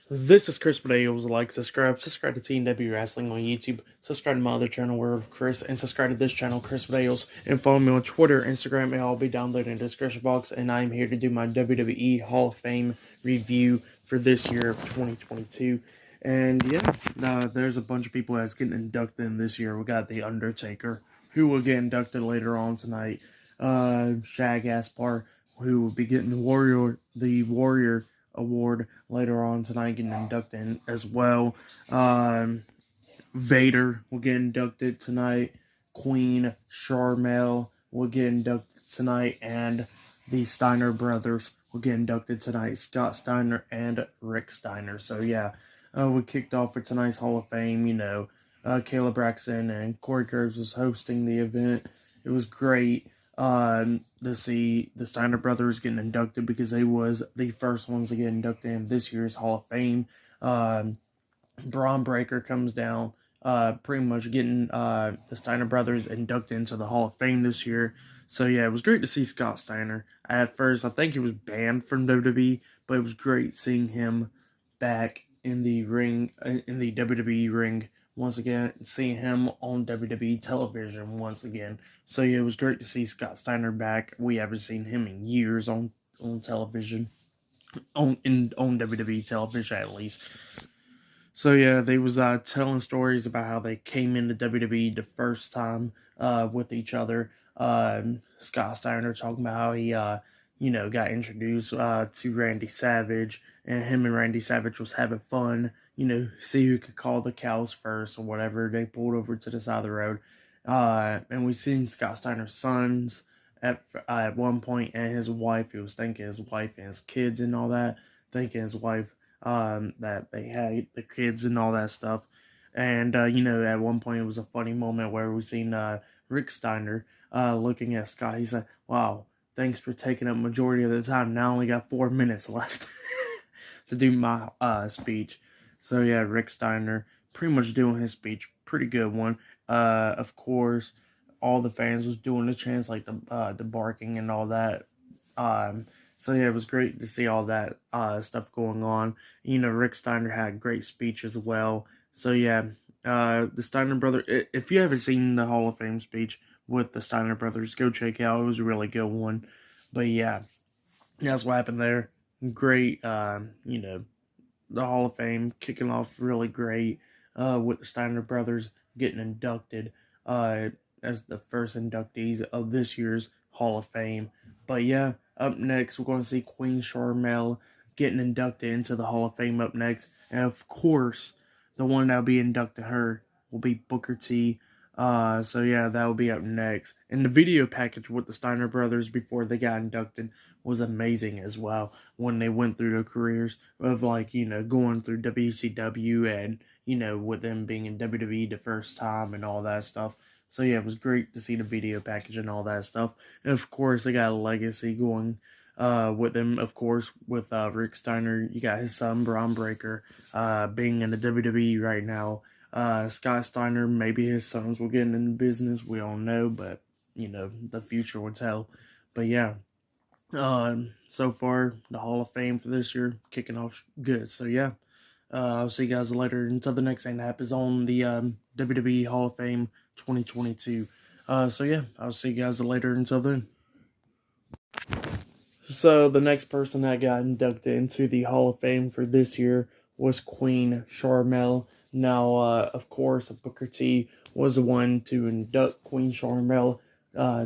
This is Chris Videos. Like, subscribe to TNW Wrestling on YouTube, subscribe to my other channel, where Chris, and subscribe to this channel, Chris Videos, and follow me on Twitter, Instagram, and I'll be down there in the description box. And I'm here to do my WWE Hall of Fame review for this year of 2022. And yeah, there's a bunch of people that's getting inducted in this year. We got the Undertaker, who will get inducted later on tonight. Shad Gaspard, who will be getting the Warrior Award later on tonight, getting inducted as well. Vader will get inducted tonight. Queen Charmel will get inducted tonight, and the Steiner brothers will get inducted tonight. Scott Steiner and Rick Steiner. So yeah, we kicked off for tonight's Hall of Fame. Caleb Braxton and Corey Kurtz was hosting the event. It was great to see the Steiner brothers getting inducted, because they was the first ones to get inducted in this year's Hall of Fame. Braun Breaker comes down, pretty much getting the Steiner brothers inducted into the Hall of Fame this year. So yeah, it was great to see Scott Steiner. At first, I think he was banned from WWE, but it was great seeing him back in the ring, in the WWE ring once again, seeing him on WWE television once again. So yeah, it was great to see Scott Steiner back. We haven't seen him in years on television, on WWE television at least. So yeah, they was telling stories about how they came into WWE the first time with each other. Scott Steiner talking about how he got introduced to Randy Savage, and him and Randy Savage was having fun, see who could call the cows first or whatever. They pulled over to the side of the road. And we seen Scott Steiner's sons at one point, and his wife. He was thanking his wife and his kids and all that, thanking his wife that they had the kids and all that stuff. And, at one point it was a funny moment where we seen Rick Steiner looking at Scott. He said, "Wow, thanks for taking up majority of the time. Now I only got 4 minutes left to do my speech." So yeah, Rick Steiner pretty much doing his speech. Pretty good one. Of course, all the fans was doing the chants, like the barking and all that. So yeah, it was great to see all that stuff going on. Rick Steiner had a great speech as well. So yeah, the Steiner brother. If you haven't seen the Hall of Fame speech with the Steiner brothers, go check it out. It was a really good one. But yeah, that's what happened there. Great, the Hall of Fame kicking off really great with the Steiner brothers getting inducted as the first inductees of this year's Hall of Fame. But yeah, up next we're going to see Queen Sharmell getting inducted into the Hall of Fame up next. And of course, the one that'll be inducting her will be Booker T. So yeah, that will be up next. And the video package with the Steiner brothers before they got inducted was amazing as well, when they went through their careers of going through WCW and, with them being in WWE the first time and all that stuff. So yeah, it was great to see the video package and all that stuff. And of course, they got a legacy going with them, of course, with Rick Steiner. You got his son, Braun Breaker, being in the WWE right now. Scott Steiner, maybe his sons will get into the business. We don't know, but, the future will tell. But yeah, so far, the Hall of Fame for this year, kicking off good. So yeah, I'll see you guys later until the next thing that happens on the WWE Hall of Fame 2022. So yeah, I'll see you guys later until then. So the next person that got inducted into the Hall of Fame for this year was Queen Charmel. Now, of course, Booker T was the one to induct Queen Charmel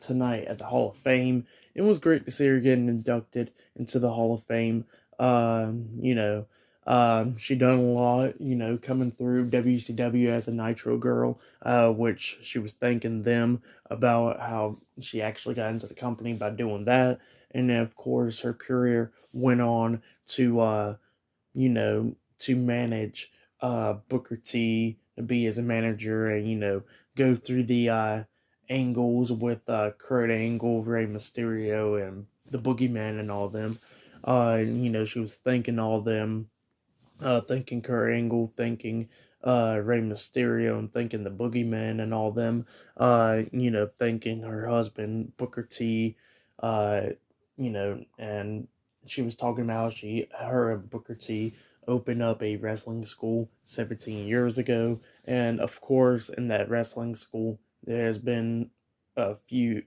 tonight at the Hall of Fame. It was great to see her getting inducted into the Hall of Fame. She done a lot, coming through WCW as a Nitro girl, which she was thanking them about how she actually got into the company by doing that. And then, of course, her career went on to, to manage Booker T, to be his manager, and, go through the angles with Kurt Angle, Rey Mysterio, and the Boogeyman and all them. She was thanking all them, thanking Kurt Angle, thanking Rey Mysterio, and thanking the Boogeyman and all them. Thanking her husband, Booker T, and she was talking about her and Booker T opened up a wrestling school 17 years ago, and of course, in that wrestling school, there's been a few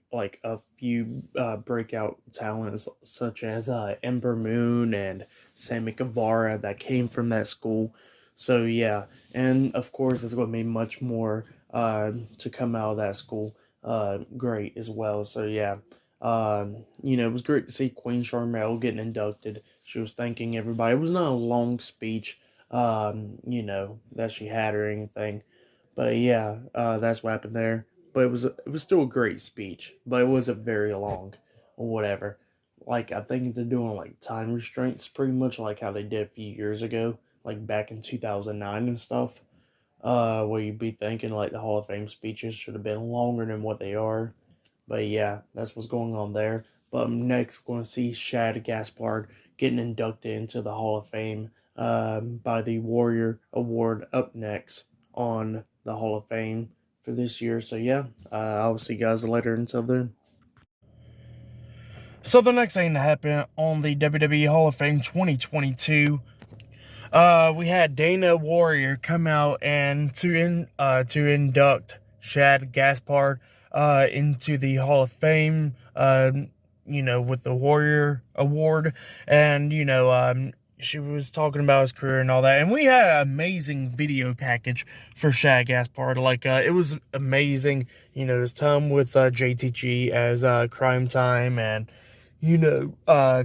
breakout talents such as Ember Moon and Sammy Guevara that came from that school. So yeah, and of course, there's going to be much more to come out of that school. Great as well. So yeah, it was great to see Queen Sharmell getting inducted. She was thanking everybody. It was not a long speech, that she had or anything. But yeah, that's what happened there. But it was still a great speech, but it wasn't very long or whatever. Like I think they're doing like time restraints, pretty much like how they did a few years ago, like back in 2009 and stuff. Where you'd be thinking like the Hall of Fame speeches should have been longer than what they are. But yeah, that's what's going on there. But next, we're going to see Shad Gaspard getting inducted into the Hall of Fame by the Warrior Award up next on the Hall of Fame for this year. So yeah, I'll see you guys later. Until then. So the next thing to happen on the WWE Hall of Fame 2022, we had Dana Warrior come out and to induct Shad Gaspard into the Hall of Fame, with the Warrior Award, and she was talking about his career and all that, and we had an amazing video package for Shad Gaspard. Like it was amazing, his time with JTG as Crime Time, and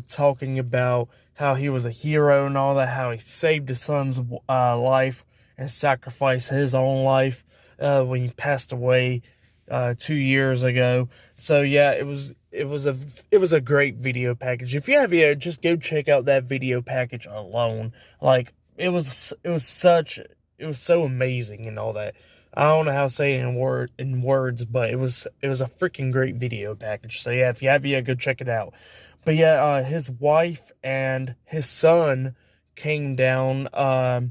talking about how he was a hero and all that, how he saved his son's life and sacrificed his own life when he passed away 2 years ago. So yeah, it was a great video package. If you have yet, just go check out that video package alone. Like it was so amazing and all that. I don't know how to say it in words, but it was a freaking great video package. So yeah, if you have yet, go check it out. But yeah, his wife and his son came down, to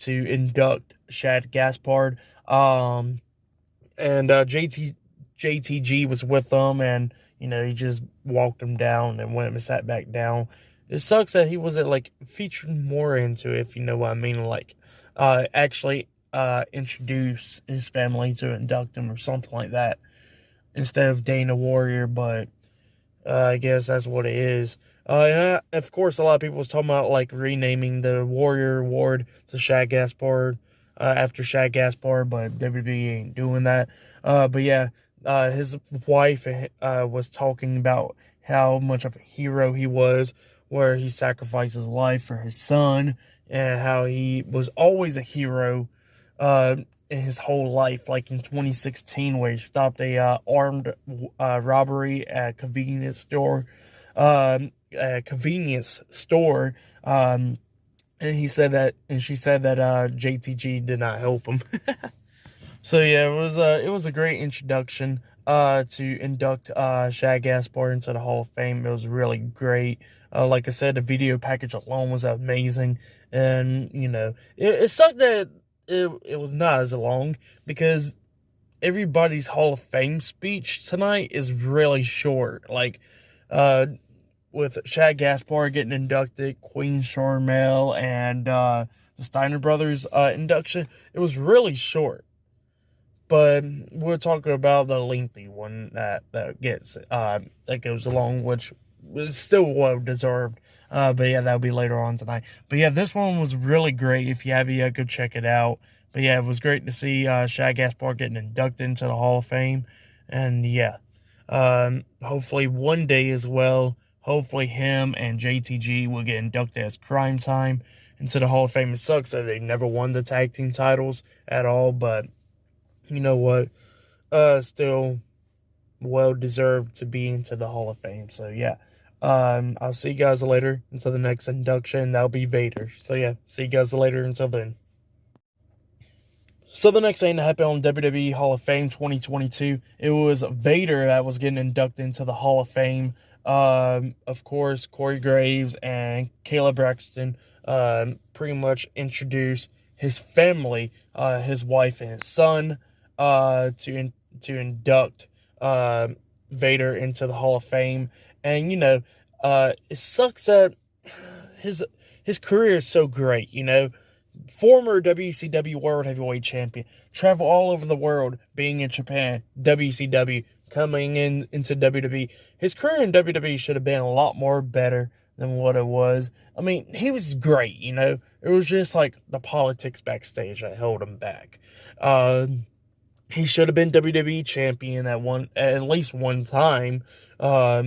induct Shad Gaspard. And JTG was with them, and he just walked him down and went and sat back down. It sucks that he wasn't like featured more into it, if you know what I mean. Like, actually, introduce his family to induct him or something like that instead of Dana Warrior. But I guess that's what it is. And of course, a lot of people was talking about like renaming the Warrior Award to Shad Gaspard after Shad Gaspard, but WWE ain't doing that. But yeah, his wife was talking about how much of a hero he was, where he sacrificed his life for his son, and how he was always a hero in his whole life. Like in 2016, where he stopped a armed robbery at a convenience store. And she said that JTG did not help him. So yeah, it was a great introduction to induct Shad Gaspard into the Hall of Fame. It was really great. Like I said, the video package alone was amazing, and it sucked that it was not as long, because everybody's Hall of Fame speech tonight is really short. Like with Shad Gaspard getting inducted, Queen Charmel, and the Steiner brothers induction, it was really short. But we're talking about the lengthy one that goes along, which is still well deserved. But yeah, that'll be later on tonight. But yeah, this one was really great. If you have it, go check it out. But yeah, it was great to see Shad Gaspard getting inducted into the Hall of Fame. And yeah, hopefully one day as well, hopefully him and JTG will get inducted as Crime Time into the Hall of Fame. It sucks that they never won the tag team titles at all, but you know what? Still well deserved to be into the Hall of Fame. So yeah, I'll see you guys later until the next induction. That'll be Vader. So yeah, see you guys later until then. So the next thing that happened on WWE Hall of Fame 2022, it was Vader that was getting inducted into the Hall of Fame. Of course, Corey Graves and Kayla Braxton pretty much introduced his family, his wife and his son, to induct Vader into the Hall of Fame. And It sucks that his career is so great, Former WCW World Heavyweight Champion, travel all over the world, being in Japan, WCW, coming into WWE. His career in WWE should have been a lot more better than what it was. I mean, he was great, It was just like the politics backstage that held him back. He should have been WWE champion at least one time. Held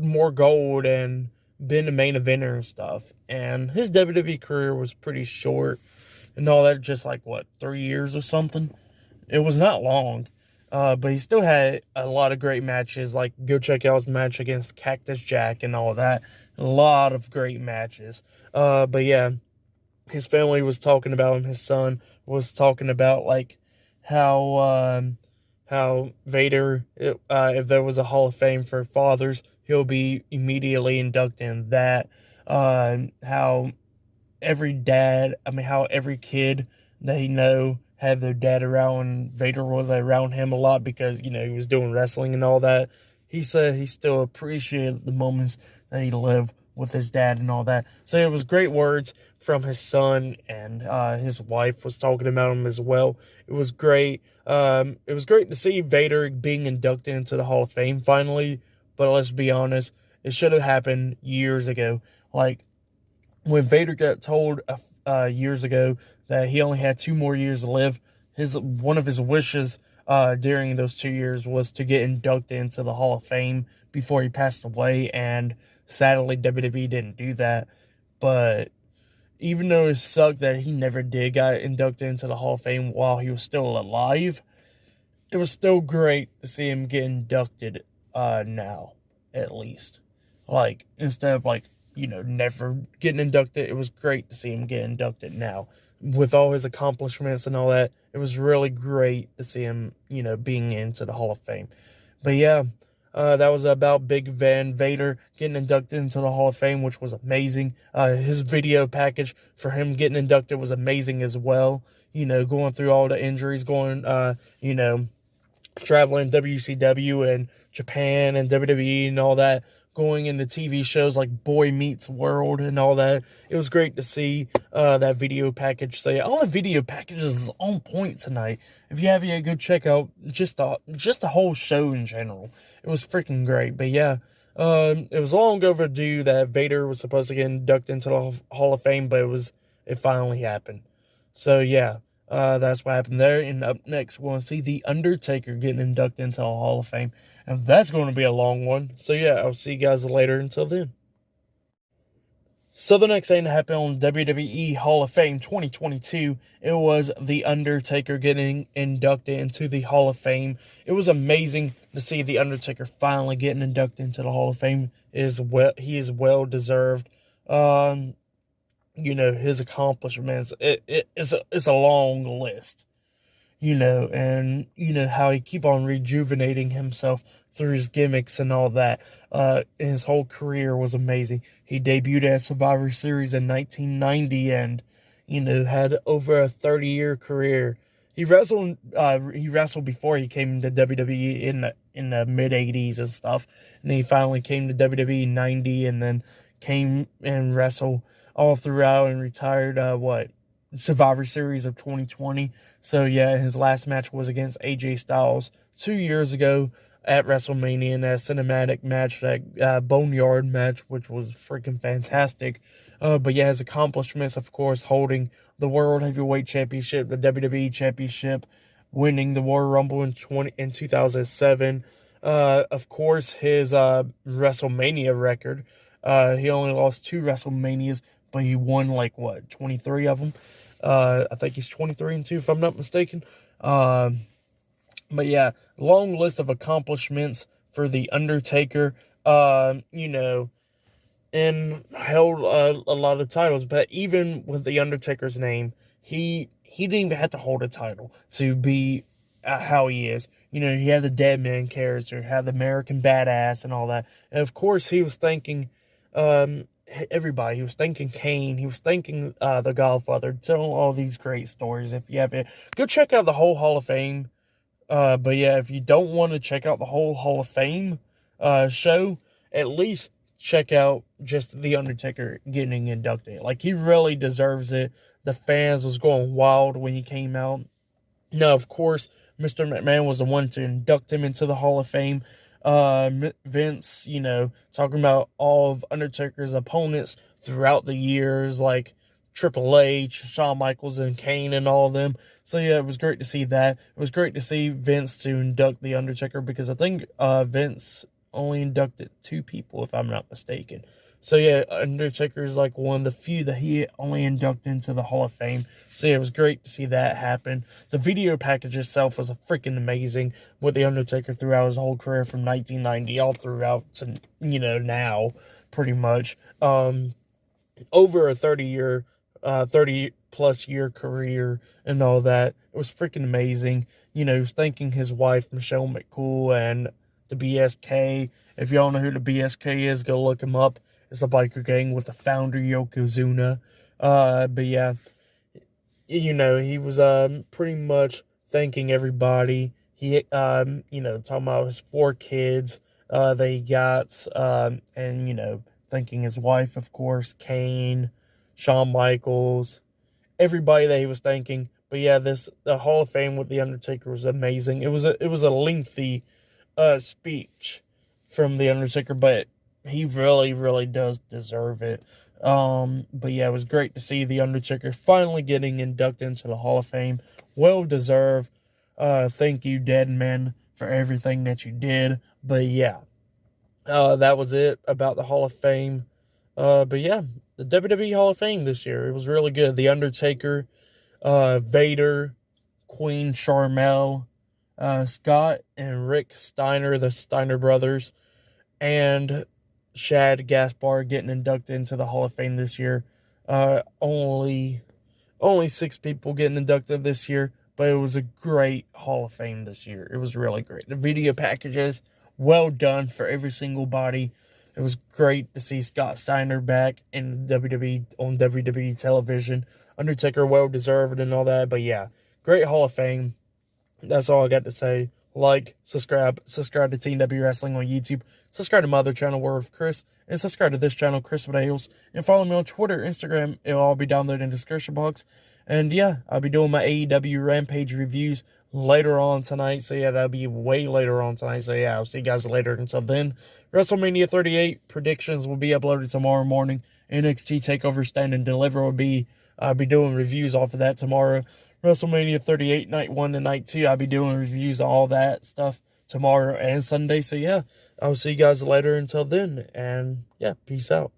more gold and been a main eventer and stuff. And his WWE career was pretty short and all that, just like 3 years or something. It was not long. But he still had a lot of great matches. Like, go check out his match against Cactus Jack and all that. A lot of great matches. But yeah, his family was talking about him. His son was talking about how Vader, if there was a Hall of Fame for fathers, he'll be immediately inducted in that. How every kid they know had their dad around, and Vader was around him a lot because, he was doing wrestling and all that. He said he still appreciated the moments that he lived with his dad and all that. So it was great words from his son, and his wife was talking about him as well. It was great. It was great to see Vader being inducted into the Hall of Fame finally, but let's be honest, it should have happened years ago. Like, when Vader got told years ago that he only had 2 more years to live, one of his wishes during those 2 years was to get inducted into the Hall of Fame before he passed away, and sadly WWE didn't do that. But even though it sucked that he never did get inducted into the Hall of Fame while he was still alive, it was still great to see him get inducted now, at least. Like, instead of never getting inducted, it was great to see him get inducted now. With all his accomplishments and all that, it was really great to see him, being into the Hall of Fame. But yeah, that was about Big Van Vader getting inducted into the Hall of Fame, which was amazing. His video package for him getting inducted was amazing as well. Going through all the injuries, traveling WCW and Japan and WWE and all that, going into TV shows like Boy Meets World and all that. It was great to see that video package. So yeah, all the video packages is on point tonight. If you have yet, go check out just the whole show in general. It was freaking great. But yeah, it was long overdue that Vader was supposed to get inducted into the Hall of Fame, but it finally happened. So yeah, that's what happened there. And up next, we're going to see The Undertaker getting inducted into the Hall of Fame. And that's going to be a long one. So yeah, I'll see you guys later. Until then. So the next thing that happened on WWE Hall of Fame 2022, it was The Undertaker getting inducted into the Hall of Fame. It was amazing to see The Undertaker finally getting inducted into the Hall of Fame. He is well deserved. His accomplishments. It's a long list. And how he keep on rejuvenating himself through his gimmicks and all that. His whole career was amazing. He debuted at Survivor Series in 1990 and, had over a 30-year career. He wrestled before he came into WWE in the mid-80s and stuff. And he finally came to WWE in 90 and then came and wrestled all throughout and retired, Survivor Series of 2020. So yeah, his last match was against AJ Styles 2 years ago at WrestleMania in that cinematic match, that Boneyard match, which was freaking fantastic. But yeah, his accomplishments, of course, holding the World Heavyweight Championship, the WWE Championship, winning the Royal Rumble in 2007. Of course, his WrestleMania record. He only lost 2 WrestleManias, but he won 23 of them. I think he's 23-2 if I'm not mistaken. But yeah, long list of accomplishments for The Undertaker. And held a lot of titles. But even with The Undertaker's name, he didn't even have to hold a title to be how he is. He had the Dead Man character, had the American Badass and all that. And of course, he was thanking everybody. He was thanking Kane. He was thanking the Godfather, telling all these great stories. If you have it, go check out the whole Hall of Fame. But yeah, if you don't want to check out the whole Hall of Fame show, at least check out just The Undertaker getting inducted. Like, he really deserves it. The fans was going wild when he came out. Now, of course, Mr. McMahon was the one to induct him into the Hall of Fame. Vince, talking about all of Undertaker's opponents throughout the years, like Triple H, Shawn Michaels, and Kane, and all of them. So, yeah, it was great to see that. It was great to see Vince to induct The Undertaker, because I think Vince only inducted 2 people, if I'm not mistaken. So, yeah, Undertaker is like one of the few that he only inducted into the Hall of Fame. So, yeah, it was great to see that happen. The video package itself was freaking amazing with The Undertaker throughout his whole career from 1990 all throughout to, now, pretty much. Over a 30-plus year career and all that. It was freaking amazing. He was thanking his wife, Michelle McCool, and the BSK. If y'all know who the BSK is, go look him up. It's the biker gang with the founder, Yokozuna. But yeah, he was pretty much thanking everybody. He, talking about his 4 kids that he got, and, thanking his wife, of course, Kane, Shawn Michaels, everybody that he was thanking. But yeah, the Hall of Fame with The Undertaker was amazing. It was a lengthy speech from The Undertaker, but he really, really does deserve it. But yeah, it was great to see The Undertaker finally getting inducted into the Hall of Fame. Well deserved. Thank you, Dead Man, for everything that you did. But yeah, that was it about the Hall of Fame. But yeah, the WWE Hall of Fame this year, it was really good. The Undertaker, Vader, Queen Sharmell, Scott and Rick Steiner, the Steiner brothers, and Shad Gaspard getting inducted into the Hall of Fame this year. Only 6 people getting inducted this year, but it was a great Hall of Fame this year. It was really great. The video packages, well done for every single body. It was great to see Scott Steiner back in WWE on WWE television. Undertaker, well deserved and all that. But yeah, great Hall of Fame. That's all I got to say. Like, subscribe to Team W Wrestling on YouTube. Subscribe to my other channel, Word of Chris. And subscribe to this channel, Chris with Ales. And follow me on Twitter, Instagram. It'll all be down there in the description box. And yeah, I'll be doing my AEW Rampage reviews later on tonight. So yeah, that'll be way later on tonight. So yeah, I'll see you guys later. Until then, WrestleMania 38 predictions will be uploaded tomorrow morning. NXT TakeOver Stand and Deliver I'll be doing reviews off of that tomorrow. WrestleMania 38, Night 1 and Night 2, I'll be doing reviews of all that stuff tomorrow and Sunday. So yeah, I'll see you guys later until then. And yeah, peace out.